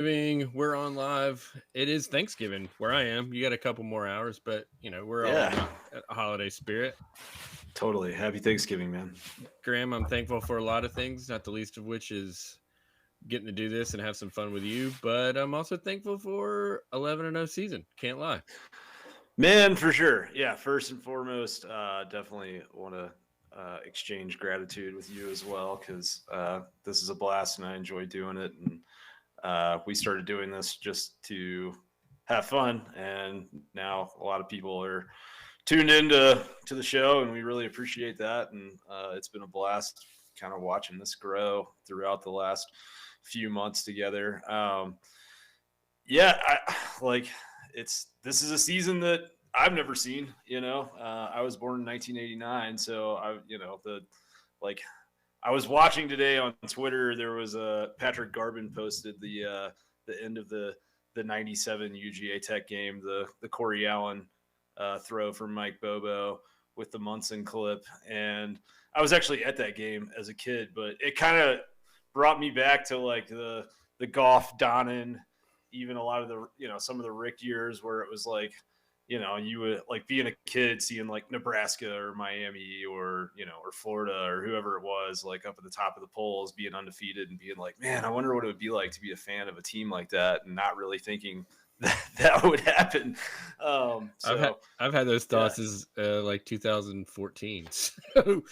We're on live. It is Thanksgiving where I am. You got a couple more hours, but we're all in Yeah, a holiday spirit. totally. Happy Thanksgiving, man. Graham, I'm thankful for a lot of things, not the least of which is getting to do this and have some fun with you. But I'm also thankful for 11-0 season. Can't lie. Man, for sure. Yeah, first and foremost, definitely want to exchange gratitude with you as well because this is a blast and I enjoy doing it. And we started doing this just to have fun, and now a lot of people are tuned into the show, and we really appreciate that. And it's been a blast kind of watching this grow throughout the last few months together. This is a season that I've never seen. I was born in 1989, so I was watching today on Twitter. There was a Patrick Garvin posted the end of the '97 UGA Tech game, the Corey Allen throw from Mike Bobo with the Munson clip, and I was actually at that game as a kid, but it kind of brought me back to like the Goff, Donnan, even a lot of the some of the Rick years where it was like you would like being a kid seeing like Nebraska or Miami or or Florida or whoever it was like up at the top of the polls being undefeated and being like, man, I wonder what it would be like to be a fan of a team like that, and not really thinking that would happen. I've had those thoughts as like 2014. So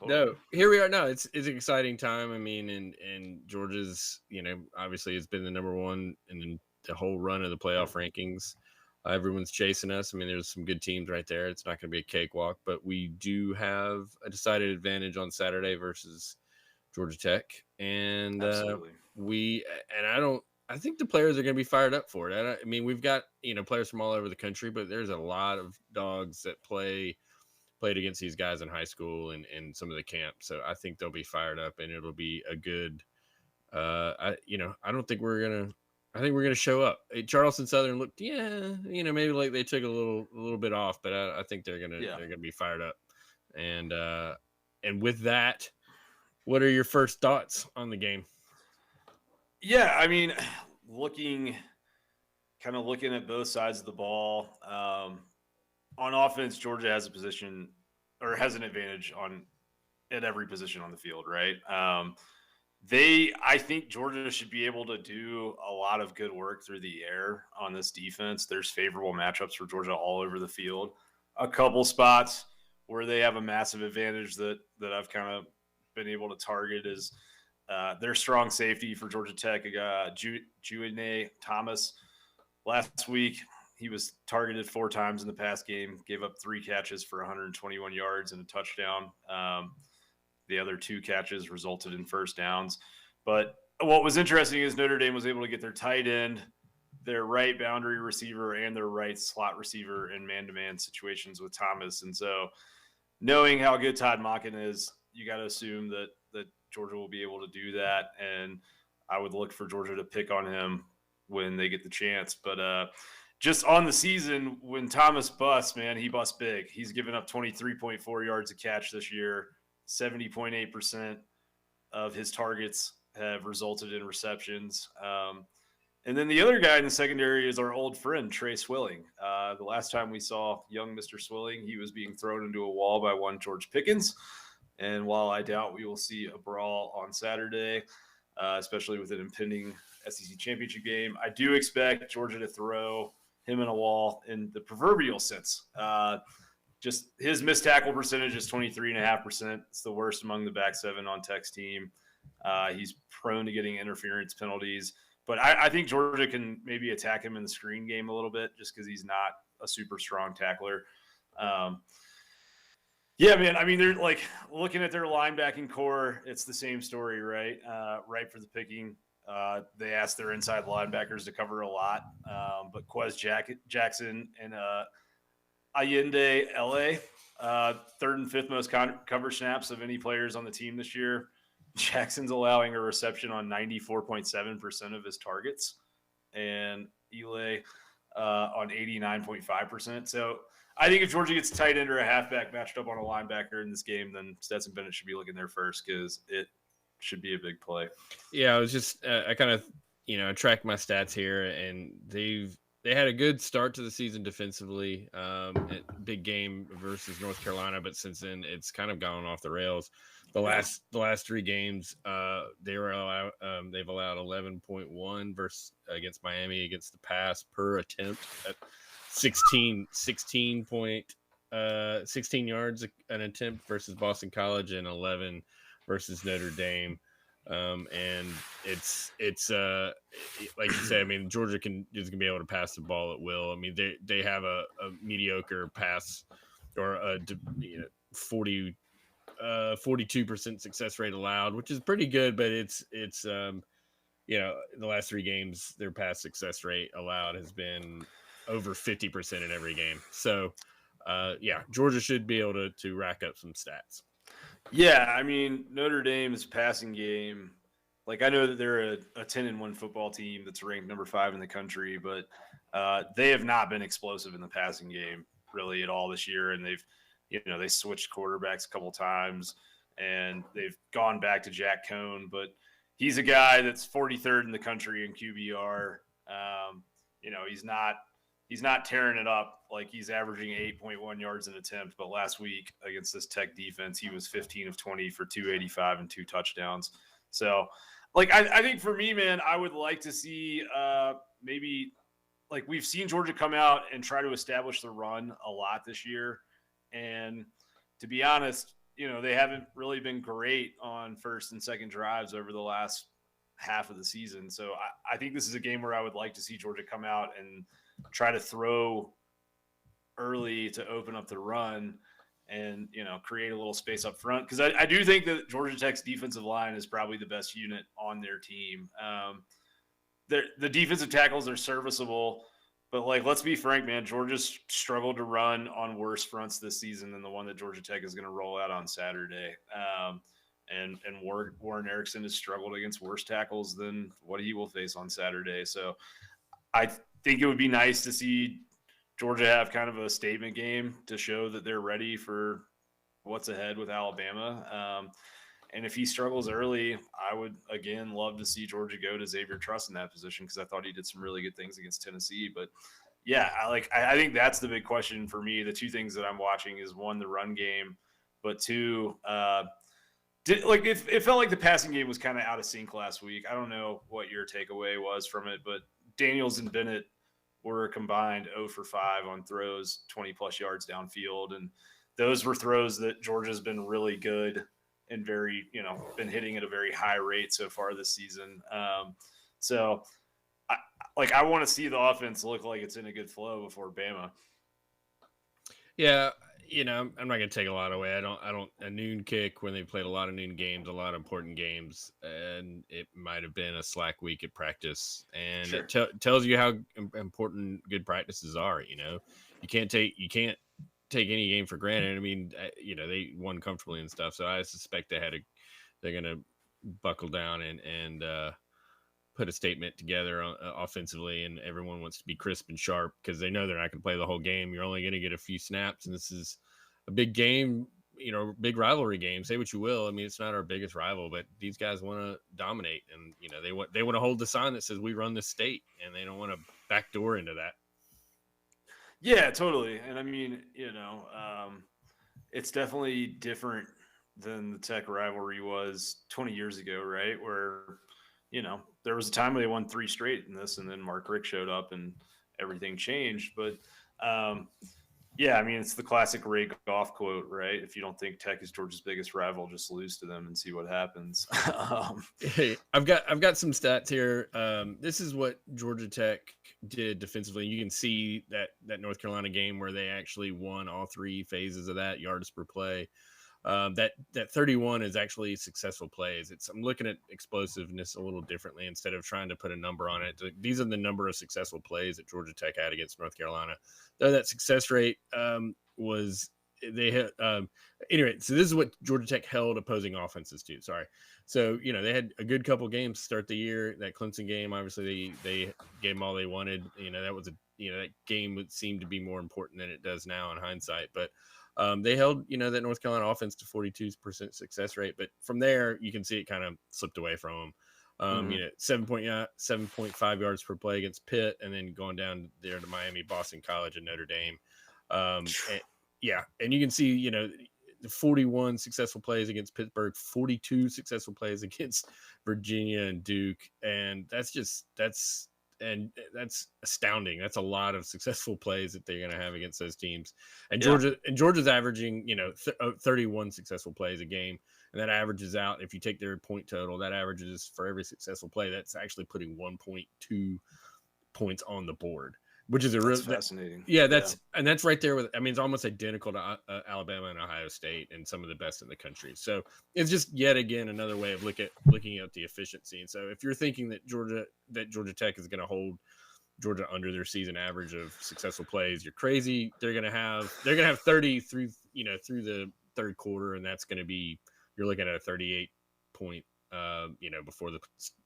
no, here we are. No, it's an exciting time. I mean, and Georgia's obviously it's been the number one in the whole run of the playoff rankings. Everyone's chasing us. I mean, there's some good teams right there. It's not going to be a cakewalk, but we do have a decided advantage on Saturday versus Georgia Tech, and I think the players are going to be fired up for it. I mean, we've got players from all over the country, but there's a lot of dogs that played against these guys in high school and some of the camp. So I think they'll be fired up, and it'll be a good. I think we're gonna show up. Charleston Southern looked, maybe like they took a little bit off, but I think they're gonna be fired up. And with that, what are your first thoughts on the game? Yeah, I mean, looking at both sides of the ball. On offense, Georgia has an advantage at every position on the field, right? I think Georgia should be able to do a lot of good work through the air on this defense. There's favorable matchups for Georgia all over the field. A couple spots where they have a massive advantage that I've kind of been able to target is their strong safety for Georgia Tech, Juane Thomas. Last week, he was targeted 4 times in the past game, gave up 3 catches for 121 yards and a touchdown. The other 2 catches resulted in first downs. But what was interesting is Notre Dame was able to get their tight end, their right boundary receiver, and their right slot receiver in man-to-man situations with Thomas. And so knowing how good Todd Monken is, you got to assume that Georgia will be able to do that. And I would look for Georgia to pick on him when they get the chance. But just on the season, when Thomas busts, man, he busts big. He's given up 23.4 yards a catch this year. 70.8% of his targets have resulted in receptions. And then the other guy in the secondary is our old friend, Trey Swilling. The last time we saw young Mr. Swilling, he was being thrown into a wall by one George Pickens. And while I doubt we will see a brawl on Saturday, especially with an impending SEC championship game, I do expect Georgia to throw him in a wall in the proverbial sense. Just his missed tackle percentage is 23.5%. It's the worst among the back 7 on Tech's team. He's prone to getting interference penalties. But I think Georgia can maybe attack him in the screen game a little bit just because he's not a super strong tackler. Yeah, man. I mean, they're like looking at their linebacking core. It's the same story, right? Right for the picking. They asked their inside linebackers to cover a lot. But Quez Jackson and Allende, LA, 3rd and 5th most cover snaps of any players on the team this year. Jackson's allowing a reception on 94.7% of his targets, and Ile on 89.5%. So I think if Georgia gets a tight end or a halfback matched up on a linebacker in this game, then Stetson Bennett should be looking there first because it should be a big play. Yeah, I was just I kind of I tracked my stats here, and they had a good start to the season defensively. Big game versus North Carolina, but since then it's kind of gone off the rails. The last 3 games, they've allowed 11.1 versus against Miami against the pass per attempt at 16 yards an attempt versus Boston College, and 11 versus Notre Dame. And it's like you said, I mean, Georgia is gonna be able to pass the ball at will. I mean, they have a mediocre pass, or a 42% success rate allowed, which is pretty good, but it's the last 3 games their pass success rate allowed has been over 50% in every game. So Georgia should be able to rack up some stats. Yeah, I mean, Notre Dame's passing game, like, I know that they're a 10-1 football team that's ranked number 5 in the country, but they have not been explosive in the passing game really at all this year. And they switched quarterbacks a couple times, and they've gone back to Jack Cohn, but he's a guy that's 43rd in the country in QBR. He's not tearing it up. Like, he's averaging 8.1 yards an attempt, but last week against this Tech defense, he was 15 of 20 for 285 and 2 touchdowns. So, like, I think for me, man, I would like to see maybe, like, we've seen Georgia come out and try to establish the run a lot this year. And to be honest, they haven't really been great on first and second drives over the last half of the season. So I think this is a game where I would like to see Georgia come out and try to throw early to open up the run and, create a little space up front. Because I do think that Georgia Tech's defensive line is probably the best unit on their team. The defensive tackles are serviceable, but, like, let's be frank, man, Georgia's struggled to run on worse fronts this season than the one that Georgia Tech is going to roll out on Saturday. And Warren Erickson has struggled against worse tackles than what he will face on Saturday. So I think it would be nice to see Georgia have kind of a statement game to show that they're ready for what's ahead with Alabama. And if he struggles early, I would, again, love to see Georgia go to Xavier Truss in that position, because I thought he did some really good things against Tennessee. But, yeah, I think that's the big question for me. The 2 things that I'm watching is, 1, the run game, but 2, it felt like the passing game was kind of out of sync last week. I don't know what your takeaway was from it, but Daniels and Bennett were combined 0 for 5 on throws, 20-plus yards downfield. And those were throws that Georgia's been really good and been hitting at a very high rate so far this season. So I want to see the offense look like it's in a good flow before Bama. Yeah, I'm not going to take a lot away. A noon kick when they played a lot of noon games, a lot of important games, and it might have been a slack week at practice. And sure. It tells you how important good practices are. You can't take any game for granted. I mean, they won comfortably and stuff. So I suspect they're going to buckle down and put a statement together offensively, and everyone wants to be crisp and sharp because they know they're not going to play the whole game. You're only going to get a few snaps, and this is a big game, big rivalry game. Say what you will. I mean, it's not our biggest rival, but these guys want to dominate, and they want to hold the sign that says we run the state, and they don't want to backdoor into that. Yeah, totally. And I mean, it's definitely different than the Tech rivalry was 20 years ago, right? Where, there was a time where they won 3 straight in this, and then Mark Richt showed up and everything changed. But, yeah, I mean, it's the classic Ray Goff quote, right? If you don't think Tech is Georgia's biggest rival, just lose to them and see what happens. Hey, I've got some stats here. This is what Georgia Tech did defensively. You can see that North Carolina game where they actually won all 3 phases of that, yards per play. That 31 is actually successful plays. I'm looking at explosiveness a little differently instead of trying to put a number on it. These are the number of successful plays that Georgia Tech had against North Carolina. Though that success rate was they hit anyway. So this is what Georgia Tech held opposing offenses to. Sorry. So they had a good couple games to start the year. That Clemson game, obviously they gave them all they wanted. That was that game would seem to be more important than it does now in hindsight, but. They held, that North Carolina offense to 42% success rate, but from there you can see it kind of slipped away from You know, 7.5 yards per play against Pitt, and then going down there to Miami, Boston College, and Notre Dame. And you can see, you know, the 41 successful plays against Pittsburgh, 42 successful plays against Virginia and Duke, and that's astounding. That's a lot of successful plays that they're going to have against those teams. And Georgia's averaging, you know, 31 successful plays a game, and that averages out, if you take their point total, that averages for every successful play, that's actually putting 1.2 points on the board, which is fascinating. And that's right there with, I mean, it's almost identical to Alabama and Ohio State and some of the best in the country. So it's just yet again another way of looking at the efficiency. And so if you're thinking that Georgia Tech is going to hold Georgia under their season average of successful plays, you're crazy. They're going to have 30 through the third quarter, and that's going to be, you're looking at a 38 point. Before the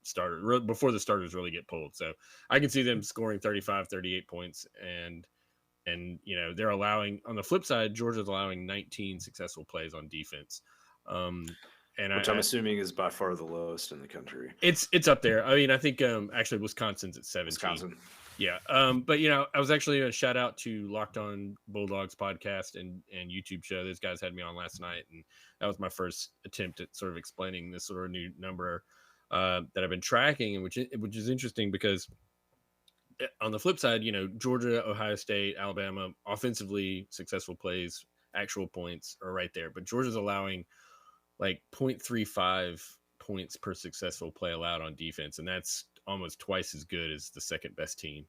starters really get pulled. So I can see them scoring 35, 38 points. And you know, they're allowing, on the flip side, Georgia's allowing 19 successful plays on defense. Which I'm assuming is by far the lowest in the country. It's up there. I mean, I think actually Wisconsin's at 17. Wisconsin. Yeah. But you know, I was actually a shout out to Locked On Bulldogs podcast and YouTube show. Those guys had me on last night, and that was my first attempt at sort of explaining this sort of new number that I've been tracking, and which is interesting because on the flip side, you know, Georgia, Ohio State, Alabama, offensively successful plays, actual points are right there, but Georgia's allowing like 0.35 points per successful play allowed on defense, and that's almost twice as good as the second best team.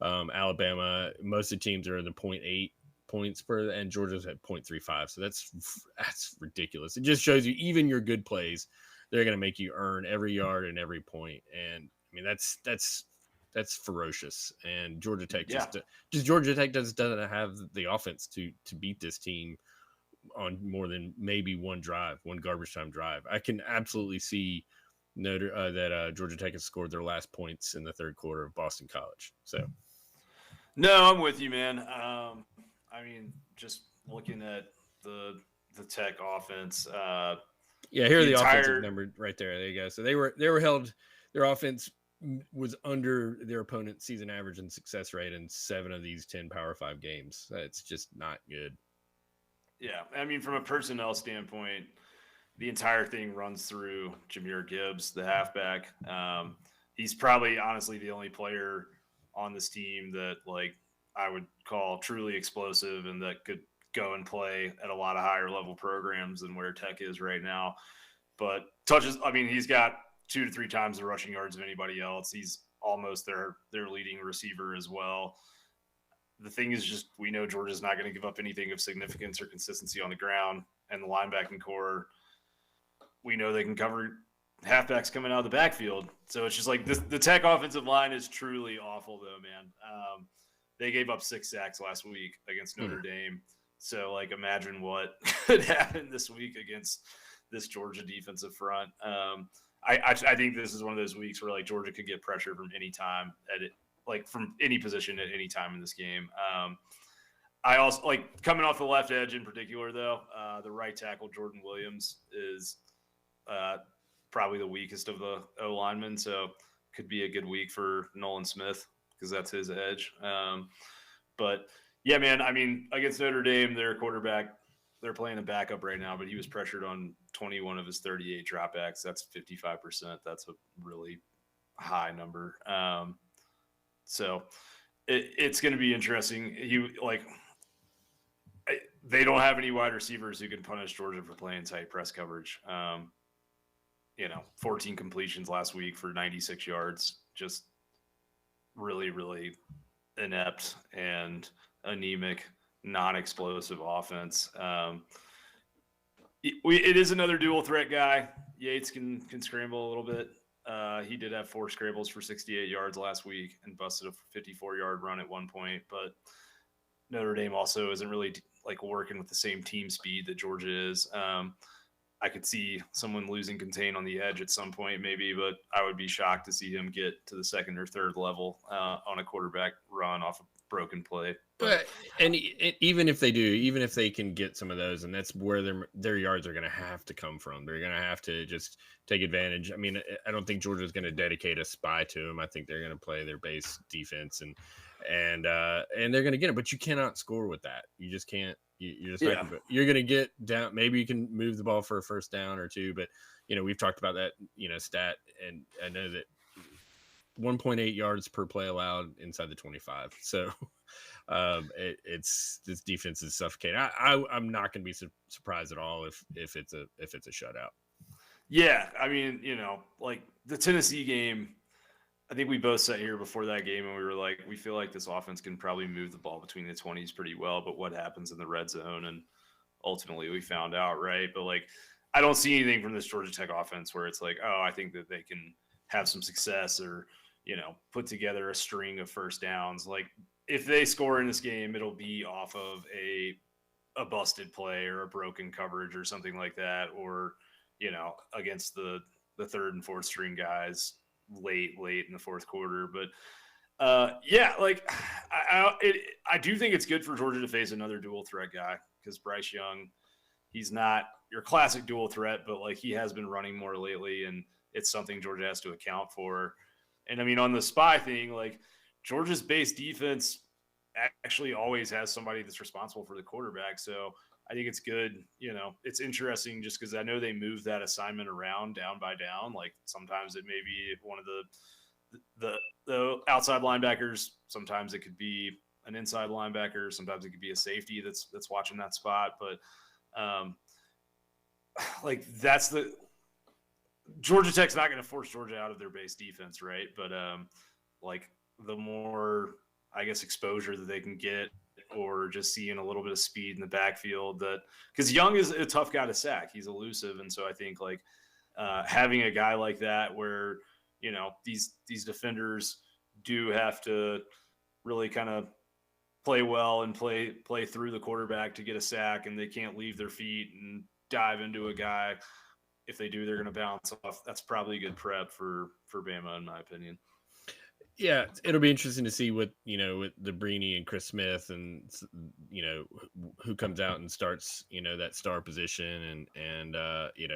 Alabama, most of the teams are in the 0.8 points per, and Georgia's at 0.35. So that's ridiculous. It just shows you even your good plays, they're going to make you earn every yard and every point. And I mean, that's ferocious. And Georgia Tech Georgia Tech doesn't have the offense to beat this team on more than maybe one garbage time drive. I can absolutely see that Georgia Tech has scored their last points in the third quarter of Boston College. So, no, I'm with you, man. I mean, just looking at the Tech offense. Here are the offensive numbers right there. There you go. So they were held. Their offense was under their opponent's season average and success rate in 7 of these 10 Power 5 games. That's just not good. Yeah, I mean, from a personnel standpoint, the entire thing runs through Jameer Gibbs, the halfback. He's probably honestly the only player on this team that like I would call truly explosive and that could go and play at a lot of higher level programs than where Tech is right now. But he's got 2 to 3 times the rushing yards of anybody else. He's almost their leading receiver as well. The thing is just we know Georgia's not going to give up anything of significance or consistency on the ground, and the linebacking core, we know they can cover halfbacks coming out of the backfield. So it's just like the Tech offensive line is truly awful, though, man. They gave up 6 sacks last week against Notre Dame. So, like, imagine what could happen this week against this Georgia defensive front. I think this is one of those weeks where, like, Georgia could get pressure from any time from any position at any time in this game. I also, like, coming off the left edge in particular, though, the right tackle, Jordan Williams, is probably the weakest of the O linemen, so could be a good week for Nolan Smith because that's his edge. But yeah, man, I mean, against Notre Dame, their quarterback, they're playing a backup right now, but he was pressured on 21 of his 38 dropbacks. That's 55%. That's a really high number. So it's going to be interesting. They don't have any wide receivers who can punish Georgia for playing tight press coverage. 14 completions last week for 96 yards, just really, really inept and anemic, non-explosive offense. It is another dual threat guy. Yates can scramble a little bit. He did have 4 scrambles for 68 yards last week and busted a 54-yard run at one point. But Notre Dame also isn't really like working with the same team speed that Georgia is. I could see someone losing contain on the edge at some point, maybe, but I would be shocked to see him get to the second or third level on a quarterback run off a broken play. But even if they do, even if they can get some of those, and that's where their yards are going to have to come from. They're going to have to just take advantage. I mean, I don't think Georgia's going to dedicate a spy to them. I think they're going to play their base defense and they're going to get it. But you cannot score with that. You just can't. You're just not gonna, you're going to get down. Maybe you can move the ball for a first down or two, but we've talked about that stat, and I know that 1.8 yards per play allowed inside the 25. So it's this defense is suffocating. I'm not going to be surprised at all if it's a shutout. Yeah, I mean, like the Tennessee game, I think we both sat here before that game and we were like, we feel like this offense can probably move the ball between the 20s pretty well, but what happens in the red zone? And ultimately we found out, right? But like, I don't see anything from this Georgia Tech offense where it's like, oh, I think that they can have some success or, put together a string of first downs. Like if they score in this game, it'll be off of a busted play or a broken coverage or something like that, or, against the third and fourth string guys late in the fourth quarter. But like I do think it's good for Georgia to face another dual threat guy, because Bryce Young, he's not your classic dual threat, but like he has been running more lately, and it's something Georgia has to account for. And I mean, on the spy thing, like Georgia's base defense actually always has somebody that's responsible for the quarterback. So I think it's good. It's interesting just because I know they move that assignment around down by down. Like sometimes it may be one of the outside linebackers. Sometimes it could be an inside linebacker. Sometimes it could be a safety that's watching that spot. But like that's the Georgia Tech's not going to force Georgia out of their base defense, right? But like the more, I guess, exposure that they can get, or just seeing a little bit of speed in the backfield, that because Young is a tough guy to sack. He's elusive. And so I think like having a guy like that where, these defenders do have to really kind of play well and play through the quarterback to get a sack, and they can't leave their feet and dive into a guy. If they do, they're going to bounce off. That's probably a good prep for Bama, in my opinion. Yeah, it'll be interesting to see what, with the Brini and Chris Smith and, who comes out and starts, that star position and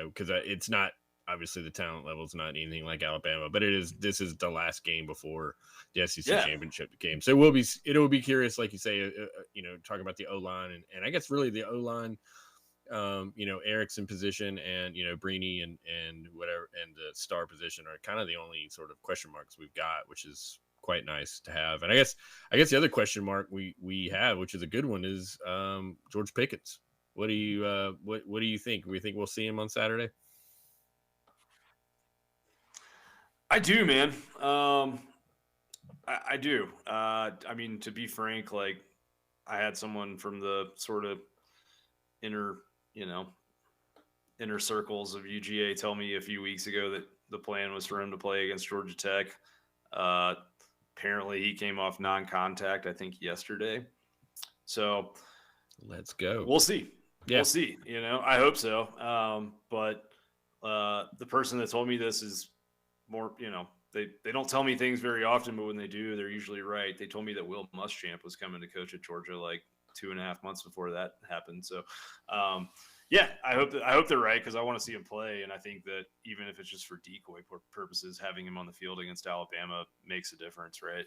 because it's not, obviously the talent level is not anything like Alabama, but this is the last game before the SEC championship game. So it'll be curious, like you say, talking about the O-line and I guess really the O-line, Erickson position and, Brini and whatever, and the star position are kind of the only sort of question marks we've got, which is quite nice to have. And I guess the other question mark we have, which is a good one, is George Pickens. What do you think? We think we'll see him on Saturday? I do, man. I do. I mean, to be frank, like I had someone from the sort of inner circles of UGA tell me a few weeks ago that the plan was for him to play against Georgia Tech. Apparently he came off non-contact, I think yesterday. So let's go. We'll see. Yeah. We'll see. I hope so. But the person that told me this is more, they don't tell me things very often, but when they do, they're usually right. They told me that Will Muschamp was coming to coach at Georgia like 2.5 months before that happened. So, I hope they're right, because I want to see him play. And I think that even if it's just for decoy purposes, having him on the field against Alabama makes a difference, right?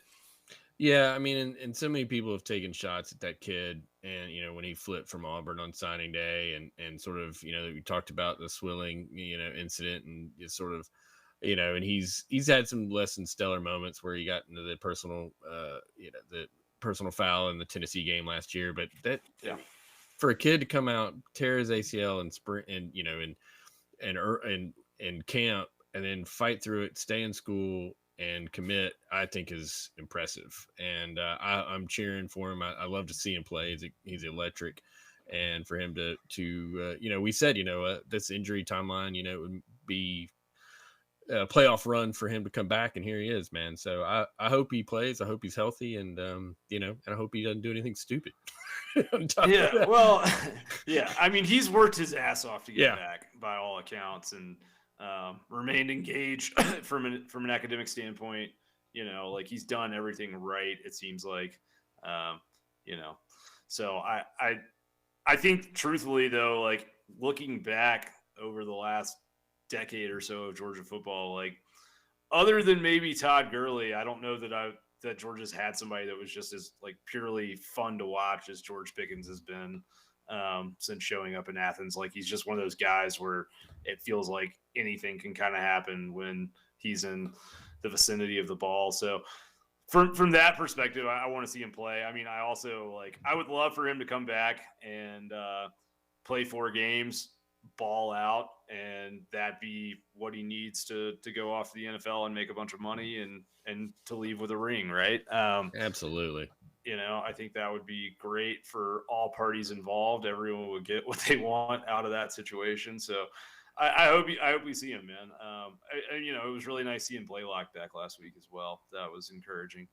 Yeah, I mean, and so many people have taken shots at that kid, and when he flipped from Auburn on signing day, and sort of we talked about the Swilling incident, and it's sort of and he's had some less than stellar moments where he got into the personal the personal foul in the Tennessee game last year, but that for a kid to come out, tear his ACL and sprint and camp, and then fight through it, stay in school and commit, I think is impressive. And I'm cheering for him. I love to see him play. He's electric. And for him to we said, this injury timeline, it would be playoff run for him to come back, and here he is, man. So I hope he plays. I hope he's healthy, and and I hope he doesn't do anything stupid. Yeah, well, yeah. I mean, he's worked his ass off to get back by all accounts, and remained engaged from an academic standpoint. Like he's done everything right. It seems like, So I think truthfully though, like looking back over the last decade or so of Georgia football, like other than maybe Todd Gurley, I don't know that Georgia's had somebody that was just as like purely fun to watch as George Pickens has been since showing up in Athens. Like he's just one of those guys where it feels like anything can kind of happen when he's in the vicinity of the ball. So from that perspective, I want to see him play. I mean, I also I would love for him to come back and play 4 games, ball out, and that be what he needs to go off to the NFL and make a bunch of money and to leave with a ring, right? Absolutely. I think that would be great for all parties involved. Everyone would get what they want out of that situation. So I hope we see him, man. It was really nice seeing Blaylock back last week as well. That was encouraging.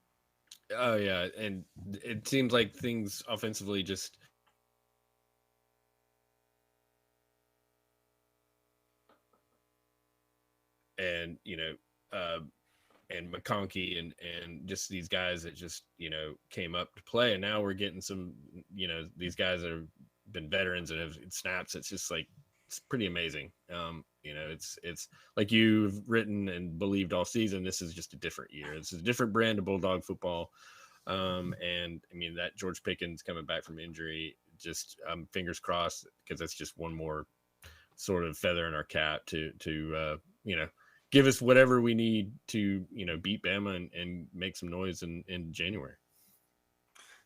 Oh yeah, and it seems like things offensively just and and McConkey and just these guys that just came up to play, and now we're getting some these guys that have been veterans and have snaps. It's just like it's pretty amazing. It's like you've written and believed all season. This is just a different year. It's a different brand of Bulldog football. And I mean that George Pickens coming back from injury, just fingers crossed, because that's just one more sort of feather in our cap to give us whatever we need to beat Bama and make some noise in January.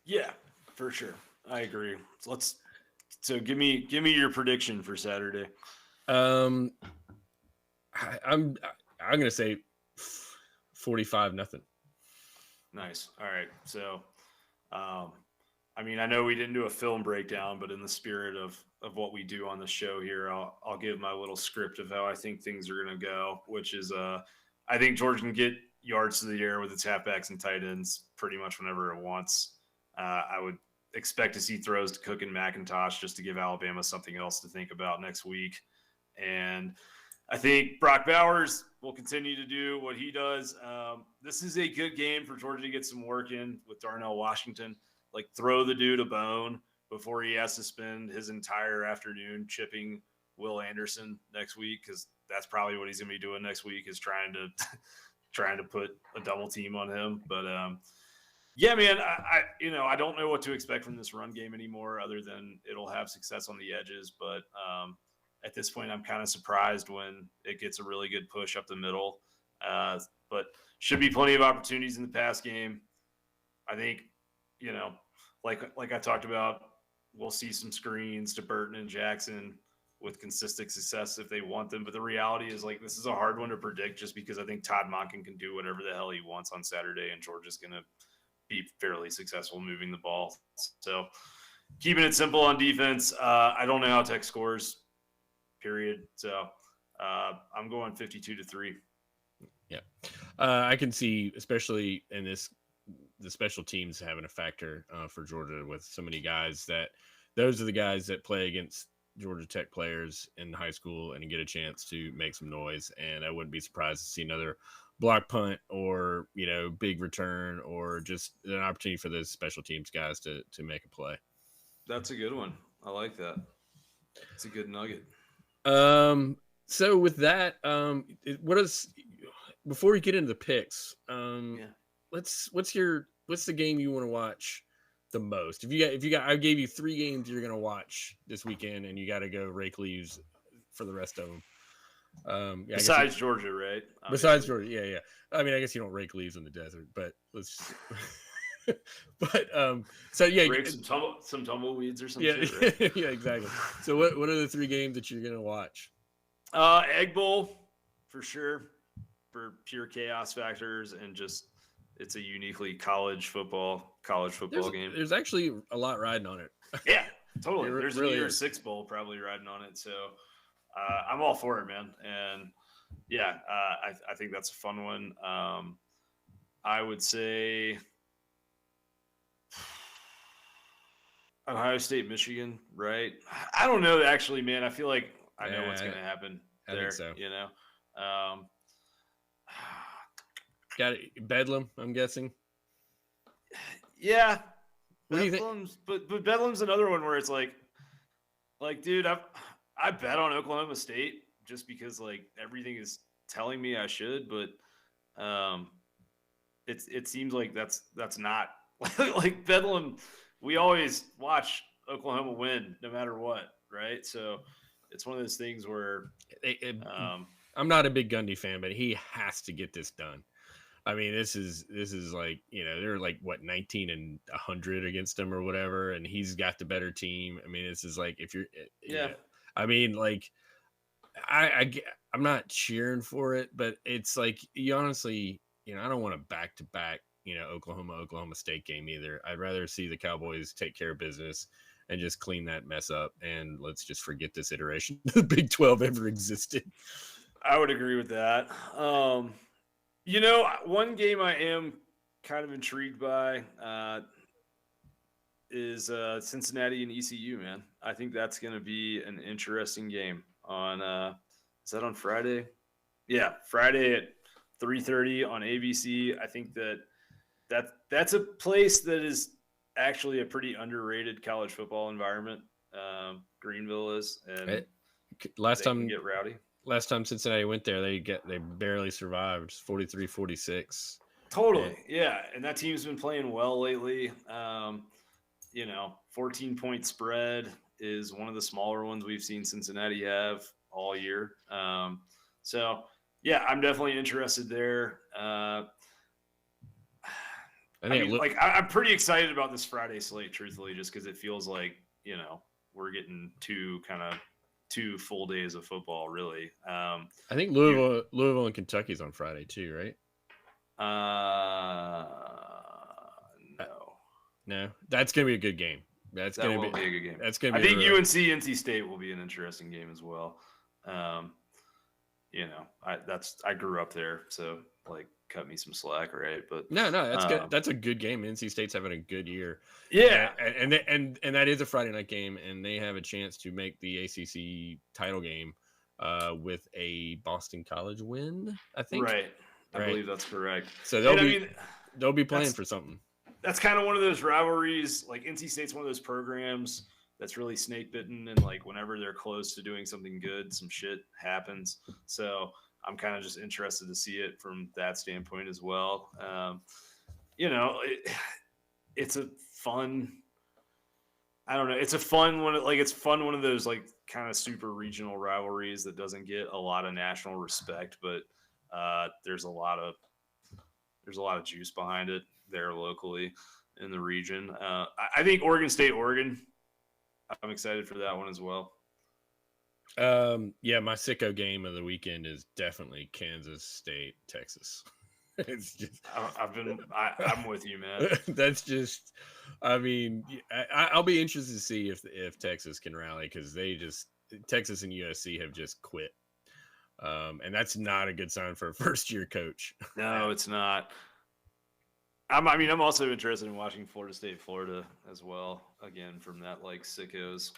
Yeah, for sure. I agree. So give me your prediction for Saturday. I'm gonna say 45-0. Nice. All right. So, I mean, I know we didn't do a film breakdown, but in the spirit of what we do on the show here, I'll give my little script of how I think things are going to go, which is I think Georgia can get yards to the air with its halfbacks and tight ends pretty much whenever it wants. I would expect to see throws to Cook and McIntosh just to give Alabama something else to think about next week. And I think Brock Bowers will continue to do what he does. This is a good game for Georgia to get some work in with Darnell Washington. Like, throw the dude a bone before he has to spend his entire afternoon chipping Will Anderson next week, because that's probably what he's going to be doing next week, is trying to put a double team on him. But yeah, man, I don't know what to expect from this run game anymore, other than it'll have success on the edges. But at this point, I'm kind of surprised when it gets a really good push up the middle. But should be plenty of opportunities in the pass game. I think, like I talked about, we'll see some screens to Burton and Jackson with consistent success if they want them. But the reality is, this is a hard one to predict, just because I think Todd Monken can do whatever the hell he wants on Saturday, and Georgia's going to be fairly successul moving the ball. So keeping it simple on defense. I don't know how Tech scores, period. So I'm going 52-3. Yeah. I can see, especially in the special teams having a factor for Georgia, with so many guys that those are the guys that play against Georgia Tech players in high school and get a chance to make some noise. And I wouldn't be surprised to see another block punt or, big return, or just an opportunity for those special teams guys to make a play. That's a good one. I like that. It's a good nugget. So with that, before we get into the picks, what's the game you want to watch the most? I gave you 3 games you're going to watch this weekend, and you got to go rake leaves for the rest of them. Besides Georgia, right? Besides Georgia. Yeah. I mean, I guess you don't rake leaves in the desert, but let's so yeah, rake some tumbleweeds or something. Yeah, right? Yeah, exactly. So what are the 3 games that you're going to watch? Egg Bowl for sure, for pure chaos factors, and just it's a uniquely college football game. There's actually a lot riding on it. Yeah, totally. There's really a New Year's Six Bowl probably riding on it. So I'm all for it, man. And yeah, I think that's a fun one. I would say Ohio State, Michigan, right? I don't know, actually, man. I feel like I know what's going to happen there. I think so. You know, got it. Bedlam, I'm guessing. Yeah, what do you think? But Bedlam's another one where it's like, dude, I bet on Oklahoma State just because like everything is telling me I should, but it seems like that's not like Bedlam. We always watch Oklahoma win no matter what, right? So it's one of those things where I'm not a big Gundy fan, but he has to get this done. I mean, this is like, they're like what 19 and 100 against him or whatever, and he's got the better team. I mean, this is like if you're, I mean, like I'm not cheering for it, but it's like you honestly, I don't want a back to back, Oklahoma State game either. I'd rather see the Cowboys take care of business and just clean that mess up, and let's just forget this iteration the Big 12 ever existed. I would agree with that. One game I am kind of intrigued by is Cincinnati and ECU, man. I think that's going to be an interesting game on is that on Friday? Yeah, Friday at 3:30 on ABC. I think that's a place that is actually a pretty underrated college football environment. Greenville is, and last time get rowdy. Last time Cincinnati went there, they barely survived, 43-46. Totally, yeah. And that team's been playing well lately. 14-point spread is one of the smaller ones we've seen Cincinnati have all year. So, yeah, I'm definitely interested there. I'm pretty excited about this Friday slate, truthfully, just because it feels like, we're getting two full days of football, really. I think Louisville and Kentucky's on Friday too, right? No, that's gonna be a good game. That's gonna be a good game. That's gonna be. I think UNC State will be an interesting game as well. I grew up there, so like cut me some slack, right? But no, that's good. That's a good game. NC State's having a good year. Yeah, and that is a Friday night game, and they have a chance to make the ACC title game with a Boston College win. I think. Right. I believe that's correct. So they'll be playing for something. That's kind of one of those rivalries. Like NC State's one of those programs that's really snake bitten, and like whenever they're close to doing something good, some shit happens. So I'm kind of just interested to see it from that standpoint as well. It's a fun. I don't know. It's a fun one. Like it's fun. One of those like kind of super regional rivalries that doesn't get a lot of national respect, but there's a lot of juice behind it there locally in the region. I think Oregon State, Oregon. I'm excited for that one as well. Yeah, my sicko game of the weekend is definitely Kansas State, Texas. It's just I'm with you, man. That's just, I mean, I'll be interested to see if Texas can rally, because Texas and USC have just quit. And that's not a good sign for a first-year coach. No, it's not. I'm also interested in watching Florida State, Florida as well. Again, from that like sickos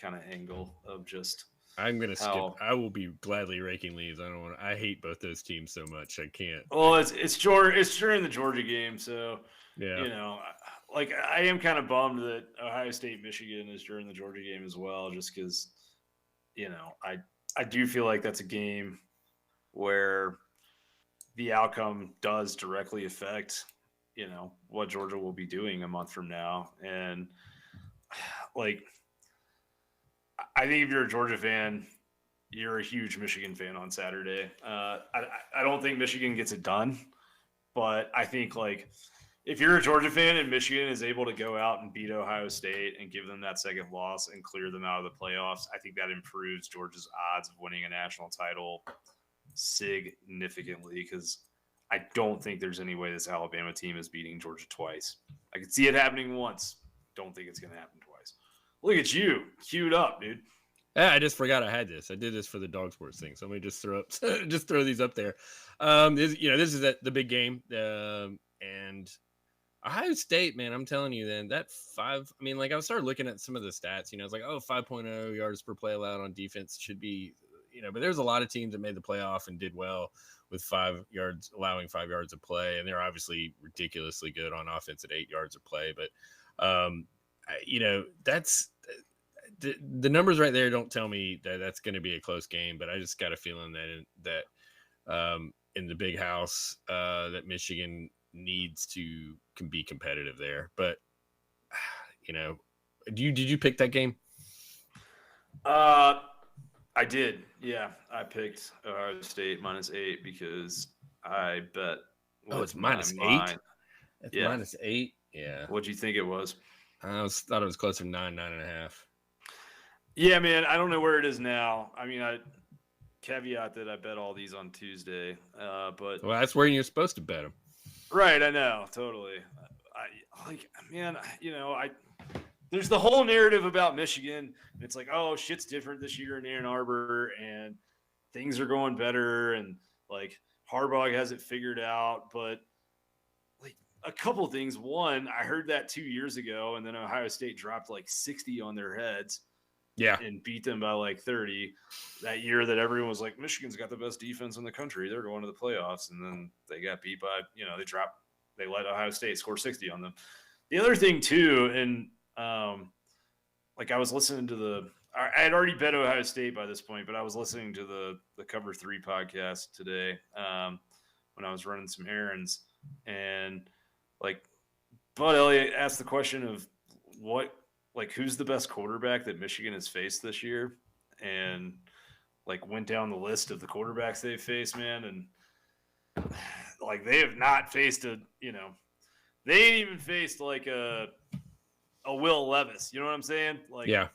kind of angle of just. I'm gonna skip. I will be gladly raking leaves. I hate both those teams so much. I can't. Well, it's during the Georgia game, so yeah. Like I am kind of bummed that Ohio State, Michigan is during the Georgia game as well, just because I do feel like that's a game where the outcome does directly affect, what Georgia will be doing a month from now. And like, I think if you're a Georgia fan, you're a huge Michigan fan on Saturday. I don't think Michigan gets it done, but I think like if you're a Georgia fan and Michigan is able to go out and beat Ohio State and give them that second loss and clear them out of the playoffs, I think that improves Georgia's odds of winning a national title significantly, because I don't think there's any way this Alabama team is beating Georgia twice. I could see it happening once. Don't think it's going to happen twice. Look at you, queued up, dude. I just forgot I had this. I did this for the dog sports thing. So let me just throw these up there. This is the big game. And Ohio State, man, I'm telling you, then that I started looking at some of the stats, it's like, 5.0 yards per play allowed on defense should be, but there's a lot of teams that made the playoff and did well with allowing 5 yards of play. And they're obviously ridiculously good on offense at 8 yards of play. But, that's the numbers right there don't tell me that that's going to be a close game, but I just got a feeling that in the big house, that Michigan needs to be competitive there. But did you pick that game? I did. Yeah, I picked Ohio State -8 because I bet. It's -8. It's -8. Yeah. What'd you think it was? I thought it was closer to 9.5. Yeah, man. I don't know where it is now. I mean, I caveat that I bet all these on Tuesday, but that's where you're supposed to bet them. Right, I know, totally. There's the whole narrative about Michigan. And it's like, oh, shit's different this year in Ann Arbor, and things are going better, and like Harbaugh has it figured out. But like a couple of things. One, I heard that 2 years ago, and then Ohio State dropped like 60 on their heads. Yeah. And beat them by like 30 that year that everyone was like, Michigan's got the best defense in the country. They're going to the playoffs. And then they got beat by, they let Ohio State score 60 on them. The other thing too, and I was listening to I had already bet Ohio State by this point, but I was listening to the Cover 3 podcast today when I was running some errands. And like Bud Elliott asked the question of who's the best quarterback that Michigan has faced this year? And went down the list of the quarterbacks they've faced, man. And they have not faced they ain't even faced a Will Levis. You know what I'm saying? Yeah.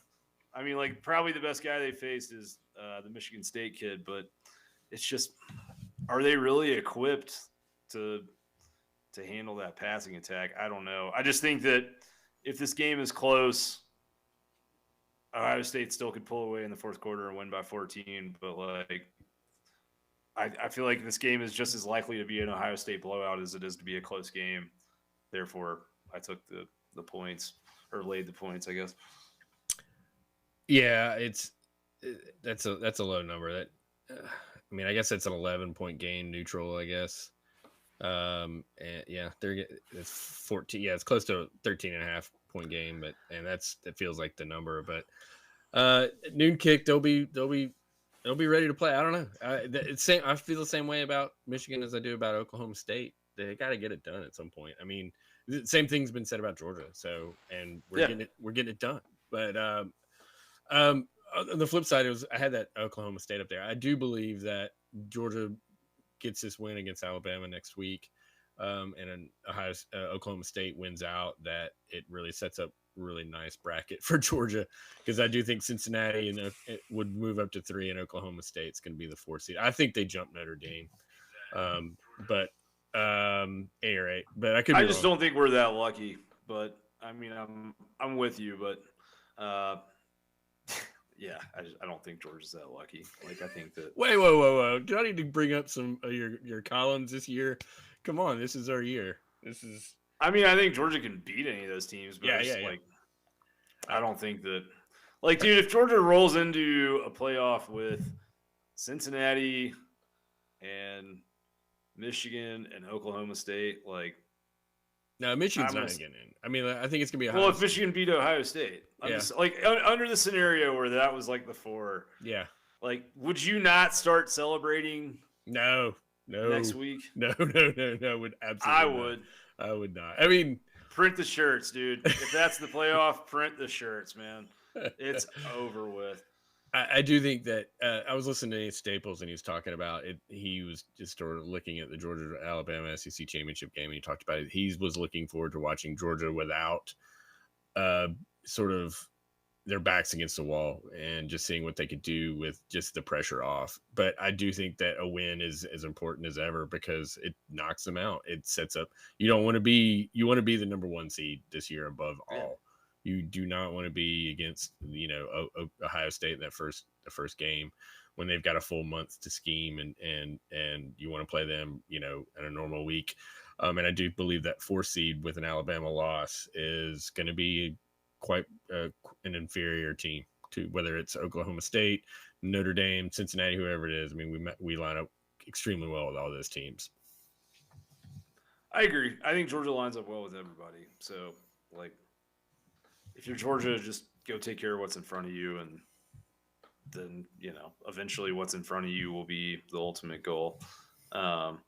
I mean, probably the best guy they faced is the Michigan State kid, but it's just, are they really equipped to handle that passing attack? I don't know. I just think that if this game is close, Ohio State still could pull away in the fourth quarter and win by 14. But I feel like this game is just as likely to be an Ohio State blowout as it is to be a close game. Therefore, I took the points, or laid the points, I guess. Yeah, that's a low number. That I guess that's an 11-point gain neutral, I guess. And yeah, it's 14. Yeah, it's close to a 13.5 point game, that feels like the number. But noon kick, they'll be ready to play. I don't know. I feel the same way about Michigan as I do about Oklahoma State. They got to get it done at some point. I mean, the same thing's been said about Georgia. So, and we're getting it done. But on the flip side, I had that Oklahoma State up there. I do believe that Georgia gets this win against Alabama next week, and then Oklahoma State wins out, that it really sets up a really nice bracket for Georgia, because I do think Cincinnati it would move up to 3, and Oklahoma State's going to be the 4th seed. I think they jump Notre Dame, but anyway, but I just don't think we're that lucky. But I mean, I'm with you, but yeah, I don't think Georgia's that lucky. I think that. Whoa! Do I need to bring up some of your columns this year? Come on, this is our year. This is. I mean, I think Georgia can beat any of those teams, but I don't think that. Dude, if Georgia rolls into a playoff with Cincinnati and Michigan and Oklahoma State, no, Michigan's not getting in. I mean, I think it's gonna be. Well, if Michigan beat Ohio State, under the scenario where that was the 4. Yeah. Would you not start celebrating? No. Next week? No. Would absolutely. I would not. I mean, print the shirts, dude. If that's the playoff, print the shirts, man. It's over with. I do think that I was listening to Nate Staples, and he was talking about it. He was just sort of looking at the Georgia-Alabama SEC championship game, and he talked about it. He was looking forward to watching Georgia without sort of their backs against the wall, and just seeing what they could do with just the pressure off. But I do think that a win is as important as ever, because it knocks them out. It sets up. You want to be the number 1 seed this year above all. You do not want to be against, Ohio State in the first game when they've got a full month to scheme, and you want to play them, in a normal week. And I do believe that 4 seed with an Alabama loss is going to be quite an inferior team to whether it's Oklahoma State, Notre Dame, Cincinnati, whoever it is. I mean, we line up extremely well with all those teams. I agree. I think Georgia lines up well with everybody. So, like, if you're Georgia, just go take care of what's in front of you, and then, eventually what's in front of you will be the ultimate goal. All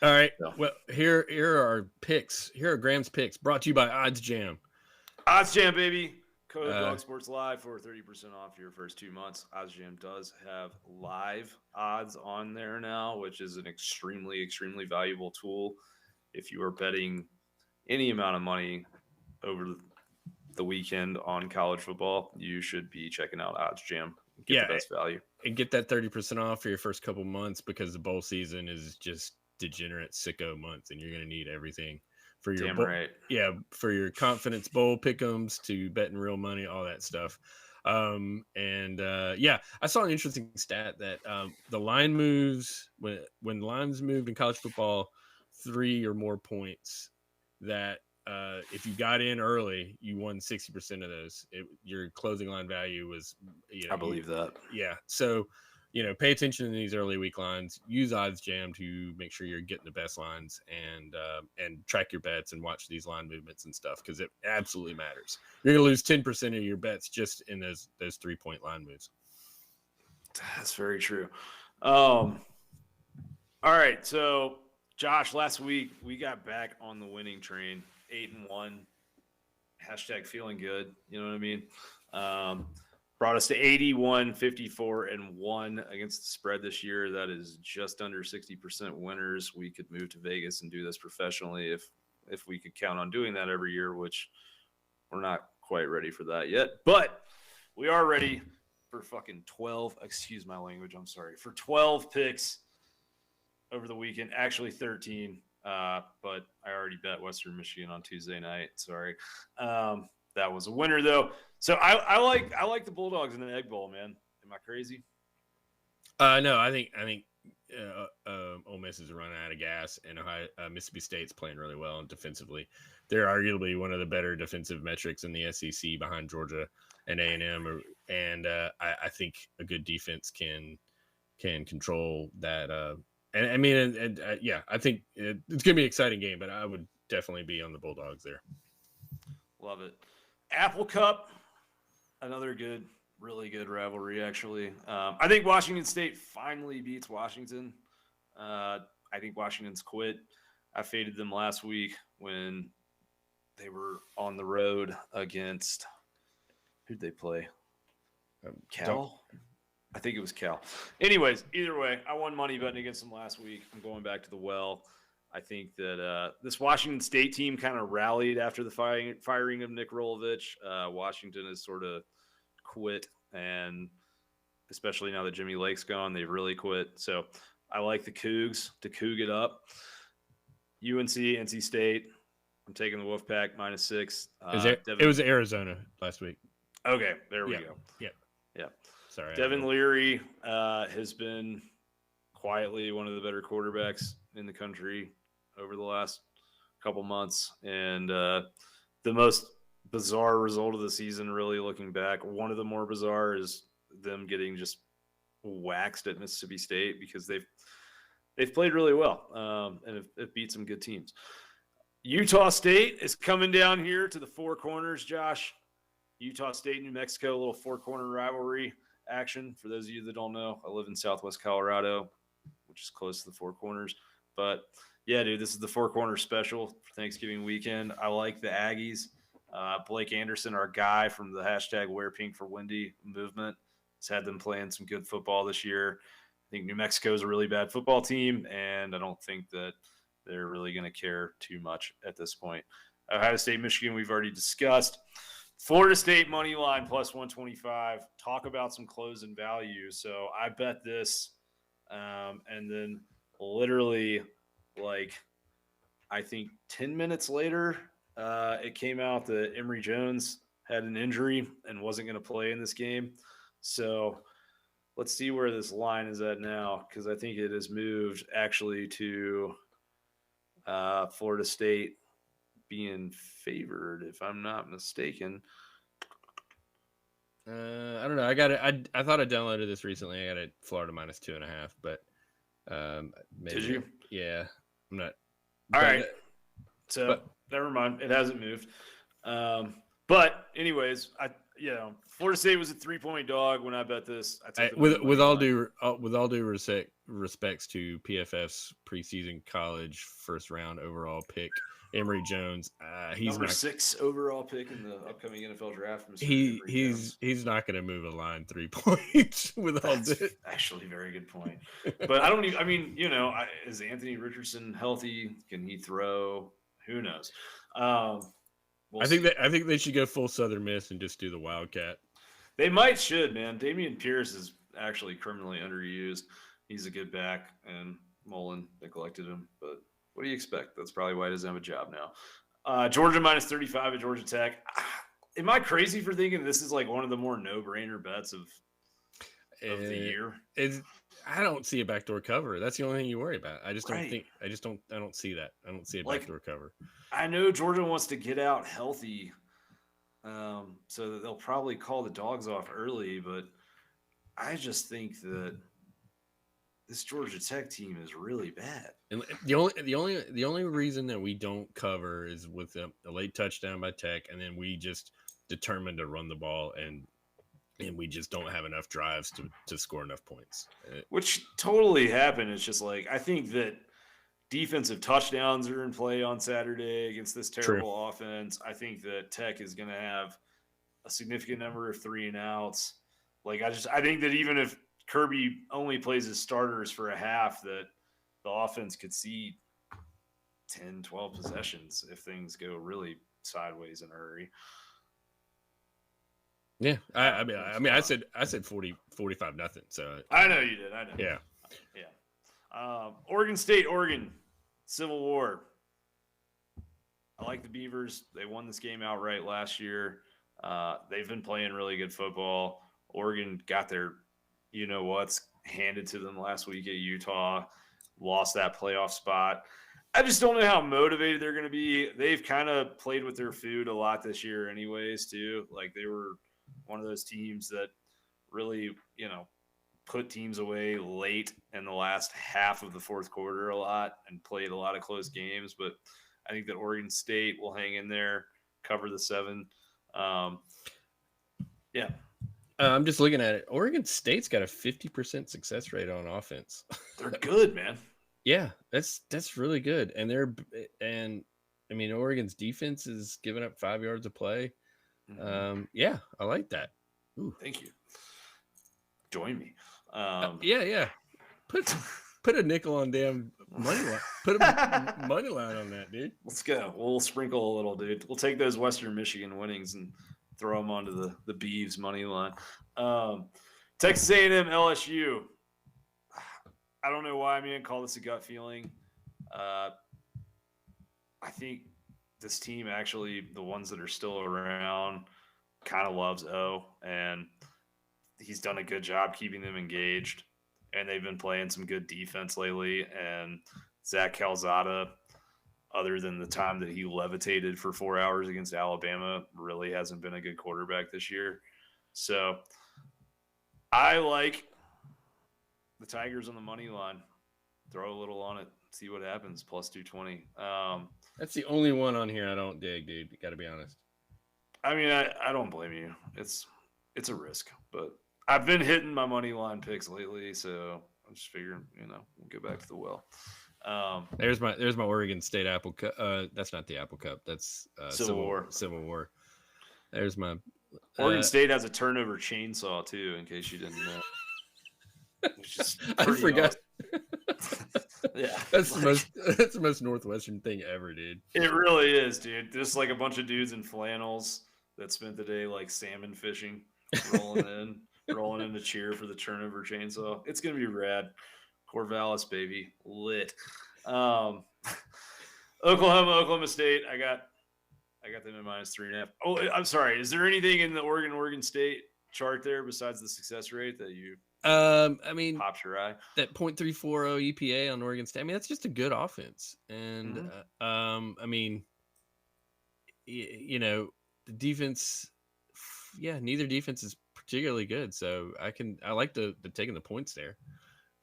right. So. Well, here are our picks. Here are Graham's picks, brought to you by Odds Jam. Odds Jam, baby. Code Dog Sports Live for 30% off your first 2 months. Odds Jam does have live odds on there now, which is an extremely, extremely valuable tool. If you are betting any amount of money over the weekend on college football, you should be checking out Odds Jam. Get the best value. And get that 30% off for your first couple months, because the bowl season is just degenerate sicko month, and you're going to need everything for your for your confidence bowl pick'ems to betting real money, all that stuff. I saw an interesting stat that the line moves when lines moved in college football 3 or more points, that if you got in early, you won 60% of those. Your closing line value was, I believe that. Yeah. So, pay attention to these early week lines. Use Odds Jam to make sure you're getting the best lines, and track your bets and watch these line movements and stuff, because it absolutely matters. You're going to lose 10% of your bets just in those 3-point line moves. That's very true. All right. So, Josh, last week we got back on the winning train, 8-1. Hashtag feeling good. You know what I mean? Brought us to 81, 54, and 1 against the spread this year. That is just under 60% winners. We could move to Vegas and do this professionally if we could count on doing that every year, which we're not quite ready for that yet. But we are ready for fucking 12. Excuse my language. I'm sorry. For 12 picks over the weekend. Actually 13. But I already bet Western Michigan on Tuesday night. Sorry. That was a winner, though. So I like the Bulldogs in the Egg Bowl, man. Am I crazy? No, I think Ole Miss is running out of gas, and Mississippi State's playing really well defensively. They're arguably one of the better defensive metrics in the SEC behind Georgia and A&M, and I think a good defense can control that. I think it's gonna be an exciting game, but I would definitely be on the Bulldogs there. Love it. Apple Cup, another really good rivalry, actually. I think Washington State finally beats Washington. I think Washington's quit. I faded them last week when they were on the road against – who'd they play? Cal? I think it was Cal. Anyways, either way, I won money betting against them last week. I'm going back to the well. I think that this Washington State team kind of rallied after the firing of Nick Rolovich. Washington has sort of quit, and especially now that Jimmy Lake's gone, they've really quit. So I like the Cougs to Coug it up. UNC, NC State. I'm taking the Wolfpack -6. It was Arizona last week. Okay, there we go. Yeah. Sorry. Devin Leary has been quietly one of the better quarterbacks in the country over the last couple months. And the most bizarre result of the season, really looking back, one of the more bizarre is them getting just waxed at Mississippi State, because they've played really well and have beat some good teams. Utah State is coming down here to the Four Corners, Josh. Utah State, New Mexico, a little four-corner rivalry action. For those of you that don't know, I live in Southwest Colorado, which is close to the Four Corners. But, yeah, dude, this is the Four Corners special for Thanksgiving weekend. I like the Aggies. Blake Anderson, our guy from the hashtag Wear Pink for Wendy movement, has had them playing some good football this year. I think New Mexico is a really bad football team, and I don't think that they're really going to care too much at this point. Ohio State, Michigan, we've already discussed. Florida State money line +125. Talk about some closing value. So I bet this, and then literally, I think 10 minutes later, It came out that Emory Jones had an injury and wasn't going to play in this game. So let's see where this line is at now, because I think it has moved actually to Florida State being favored, if I'm not mistaken. I don't know. I got it. I thought I downloaded this recently. I got it Florida minus 2.5, but maybe. Did you? Yeah, I'm not. All right. So never mind. It hasn't moved. But anyways, Florida State was a 3-point dog when I bet this. With all due respects to PFF's preseason college first round overall pick, Emory Jones, he's number 6 overall pick in the upcoming NFL draft. He's not going to move a line 3 points with all this. Actually, very good point. But I don't even. I mean, is Anthony Richardson healthy? Can he throw? Who knows? I think they should go full Southern Miss and just do the Wildcat. They should, man. Dameon Pierce is actually criminally underused. He's a good back, and Mullen neglected him. But what do you expect? That's probably why he doesn't have a job now. Georgia minus 35 at Georgia Tech. Am I crazy for thinking this is like one of the more no-brainer bets of the year? I don't see a backdoor cover. That's the only thing you worry about. I don't see that. I don't see a backdoor cover. I know Georgia wants to get out healthy, so that they'll probably call the dogs off early, but I just think that this Georgia Tech team is really bad. And the only reason that we don't cover is with a late touchdown by Tech, and then we just determined to run the ball, and we just don't have enough drives to score enough points. Which totally happened. It's just like, I think that defensive touchdowns are in play on Saturday against this terrible offense. I think that Tech is going to have a significant number of 3-and-outs. Like, I think that even if Kirby only plays his starters for a half, that the offense could see 10, 12 possessions if things go really sideways in a hurry. Yeah, I mean, I said 40-45 nothing. So I know you did. I know. Yeah. Oregon State, Oregon, Civil War. I like the Beavers. They won this game outright last year. They've been playing really good football. Oregon got their, what's handed to them last week at Utah. Lost that playoff spot. I just don't know how motivated they're going to be. They've kind of played with their food a lot this year, anyways. Too. Like, they were one of those teams that really, put teams away late in the last half of the fourth quarter a lot and played a lot of close games. But I think that Oregon State will hang in there, cover the 7. I'm just looking at it. Oregon State's got a 50% success rate on offense. They're good, man. Yeah, that's really good. And Oregon's defense is giving up 5 yards of play. Mm-hmm. I like that. Ooh. Thank you. Join me. Yeah. Put a nickel on damn money line. Put a money line on that, dude. Let's go. We'll sprinkle a little, dude. We'll take those Western Michigan winnings and throw them onto the Beavs money line. Texas A&M, LSU. I don't know why I'm going to call this a gut feeling. I think this team, actually, the ones that are still around, kind of loves O, and he's done a good job keeping them engaged, and they've been playing some good defense lately. And Zach Calzada, other than the time that he levitated for 4 hours against Alabama, really hasn't been a good quarterback this year. So I like the Tigers on the money line. Throw a little on it, see what happens. Plus 220. That's the only one on here I don't dig, dude. Got to be honest. I mean, I don't blame you. It's a risk, but I've been hitting my money line picks lately, so I'm just figuring, we'll get back to the well. There's my Oregon State Apple Cup. That's not the Apple Cup. That's Civil War. Civil War. There's my Oregon State has a turnover chainsaw too, in case you didn't know. Which is I forgot. Awesome. Yeah, that's the most Northwestern thing ever, dude. It really is, dude. Just like a bunch of dudes in flannels that spent the day like salmon fishing, rolling in to cheer for the turnover chainsaw. It's gonna be rad. Corvallis, baby, lit. Oklahoma State. I got I got them at -3.5. Oh, I'm sorry. Is there anything in the Oregon State chart there besides the success rate that you I mean, pops your eye? that .340 EPA on Oregon State. I mean, that's just a good offense, and Mm-hmm. I mean, the defense. Yeah, neither defense is particularly good, so I like the taking the points there.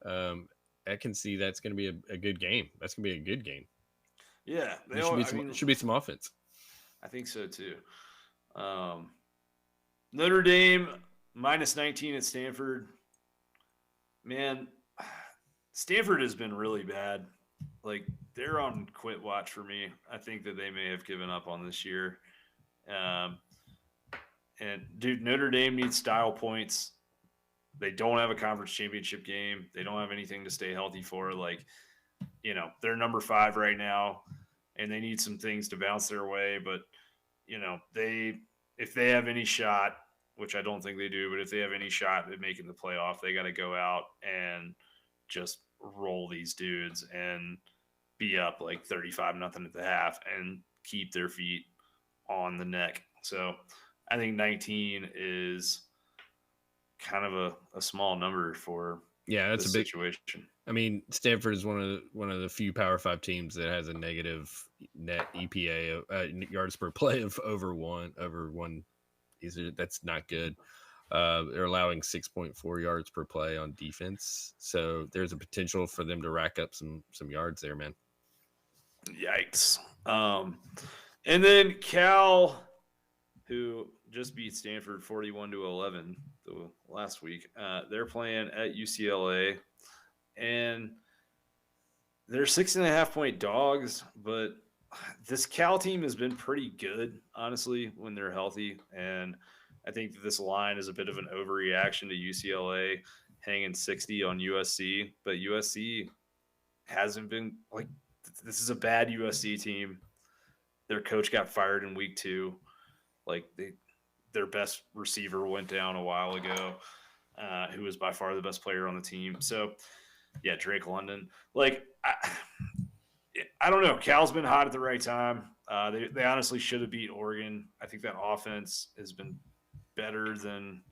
I can see that's going to be a good game. That's going to be a good game. Yeah, There should be some offense. I think so too. Notre Dame -19 at Stanford. Man, Stanford has been really bad. Like, they're on quit watch for me. I think that they may have given up on this year. And dude, Notre Dame needs style points. They don't have a conference championship game. They don't have anything to stay healthy for. Like, they're number 5 right now, and they need some things to bounce their way. But, if they have any shot, which I don't think they do, but if they have any shot at making the playoff, they got to go out and just roll these dudes and be up like 35-0 at the half and keep their feet on the neck. So I think 19 is kind of a small number for that's this a big situation. I mean, Stanford is one of the few Power 5 teams that has a negative net EPA yards per play of over one. That's not good. They're allowing 6.4 yards per play on defense, so there's a potential for them to rack up some yards there, man. Yikes! And then Cal, who just beat Stanford 41-11 the last week, they're playing at UCLA, and they're 6.5-point dogs. But this Cal team has been pretty good, honestly, when they're healthy. And I think that this line is a bit of an overreaction to UCLA hanging 60 on USC. But USC hasn't been like, this is a bad USC team. Their coach got fired in week 2. Like, their best receiver went down a while ago, who was by far the best player on the team. So, yeah, Drake London. Like, I don't know. Cal's been hot at the right time. They honestly should have beat Oregon. I think that offense has been better than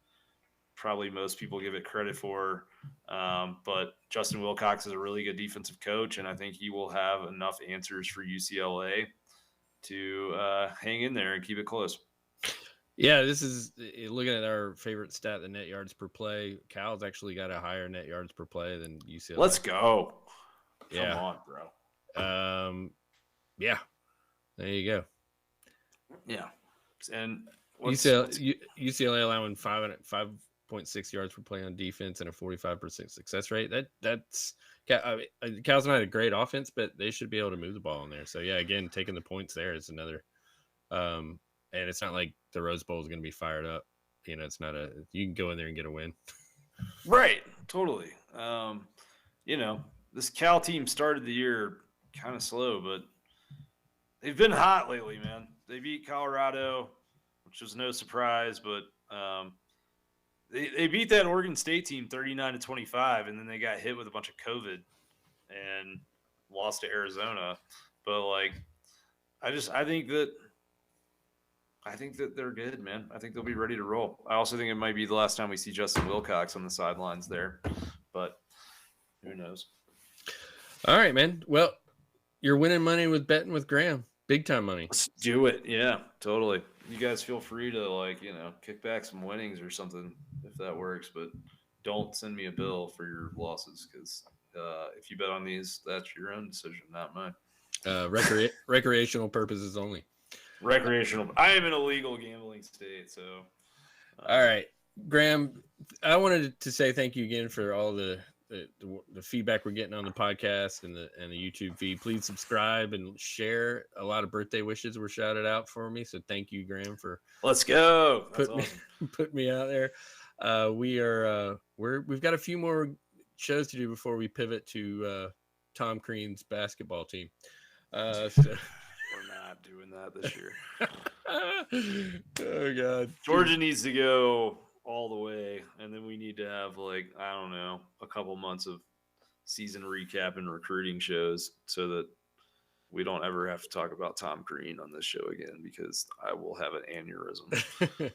probably most people give it credit for. But Justin Wilcox is a really good defensive coach, and I think he will have enough answers for UCLA to hang in there and keep it close. Yeah, this is looking at our favorite stat, the net yards per play. Cal's actually got a higher net yards per play than UCLA. Let's go. Come on, bro. Yeah, there you go. Yeah, and UCLA allowing 5.6 yards per play on defense and a 45% success rate. That's Cal's not a great offense, but they should be able to move the ball in there. So yeah, again, taking the points there is another. And it's not like the Rose Bowl is going to be fired up. It's not you can go in there and get a win. Right. Totally. This Cal team started the year kind of slow, but they've been hot lately, man. They beat Colorado, which was no surprise, but they beat that Oregon State team 39-25, and then they got hit with a bunch of COVID and lost to Arizona. But I think that they're good, man. I think they'll be ready to roll. I also think it might be the last time we see Justin Wilcox on the sidelines there, but who knows? All right, man. Well, you're winning money with betting with Graham. Big time money. Let's do it. Yeah, totally. You guys feel free to kick back some winnings or something if that works, but don't send me a bill for your losses because if you bet on these, that's your own decision, not mine. Recreational purposes only. Recreational. I am in a legal gambling state, so. All right, Graham. I wanted to say thank you again for all the feedback we're getting on the podcast and the YouTube feed. Please subscribe and share. A lot of birthday wishes were shouted out for me, so thank you, Graham, for let's go. Put me out there. We've got a few more shows to do before we pivot to Tom Crean's basketball team. So. We're not doing that this year. Oh God, Georgia needs to go all the way, and then we need to have a couple months of season recap and recruiting shows so that we don't ever have to talk about Tom Green on this show again, because I will have an aneurysm.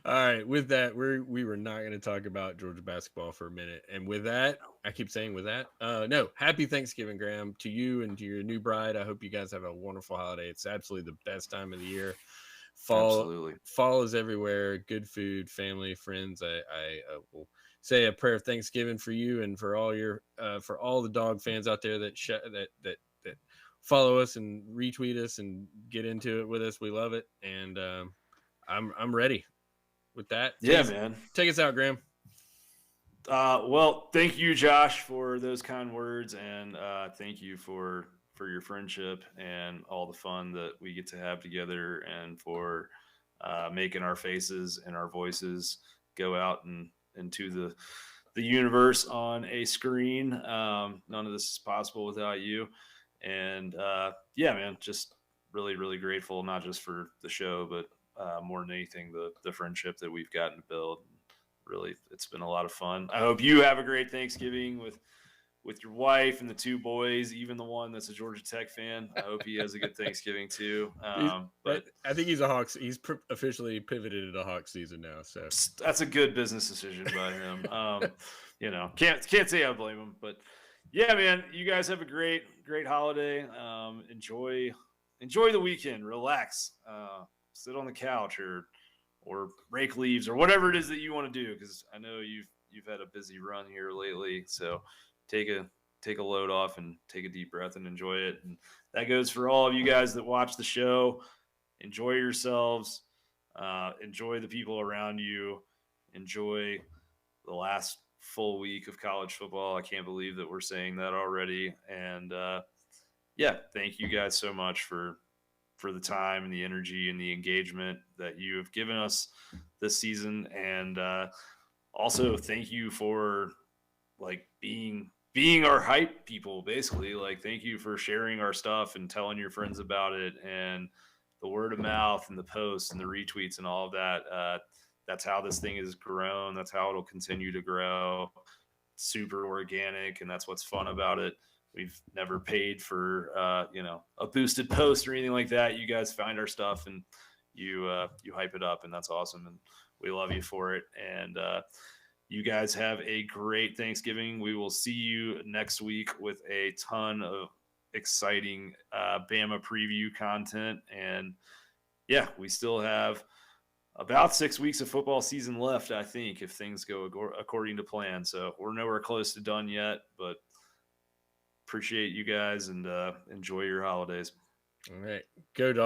All right. With that, we were not going to talk about Georgia basketball for a minute. And with that, I keep saying with that, no, happy Thanksgiving, Graham, to you and to your new bride. I hope you guys have a wonderful holiday. It's absolutely the best time of the year. Absolutely. Fall is everywhere. Good food, family, friends. I will say a prayer of Thanksgiving for you and for all your for all the dog fans out there that that follow us and retweet us and get into it with us. We love it, and I'm ready. With that, Yeah, man. Take us out, Graham. Well, thank you, Josh, for those kind words, and thank you for your friendship and all the fun that we get to have together, and for making our faces and our voices go out and into the universe on a screen. None of this is possible without you. And yeah, man, just really, really grateful, not just for the show, but more than anything, the friendship that we've gotten to build. Really, it's been a lot of fun. I hope you have a great Thanksgiving with your wife and the two boys, even the one that's a Georgia Tech fan. I hope he has a good Thanksgiving too. But I think he's a Hawks. He's officially pivoted into Hawks season now. So that's a good business decision by him. You know, can't say I blame him. But yeah, man, you guys have a great holiday. Enjoy the weekend. Relax. Sit on the couch or rake leaves or whatever it is that you want to do, because I know you've had a busy run here lately. So take a load off and take a deep breath and enjoy it. And that goes for all of you guys that watch the show. Enjoy yourselves. Enjoy the people around you. Enjoy the last full week of college football. I can't believe that we're saying that already. And yeah, thank you guys so much for the time and the energy and the engagement that you have given us this season. And also thank you for like being our hype people, basically. Like, thank you for sharing our stuff and telling your friends about it, and the word of mouth and the posts and the retweets and all of that. That's how this thing has grown. That's how it'll continue to grow. Super organic. And that's what's fun about it. We've never paid for, a boosted post or anything like that. You guys find our stuff and you hype it up, and that's awesome. And we love you for it. And you guys have a great Thanksgiving. We will see you next week with a ton of exciting Bama preview content. And yeah, we still have about 6 weeks of football season left, I think, if things go according to plan. So we're nowhere close to done yet, but appreciate you guys, and enjoy your holidays. All right. Go Dogs.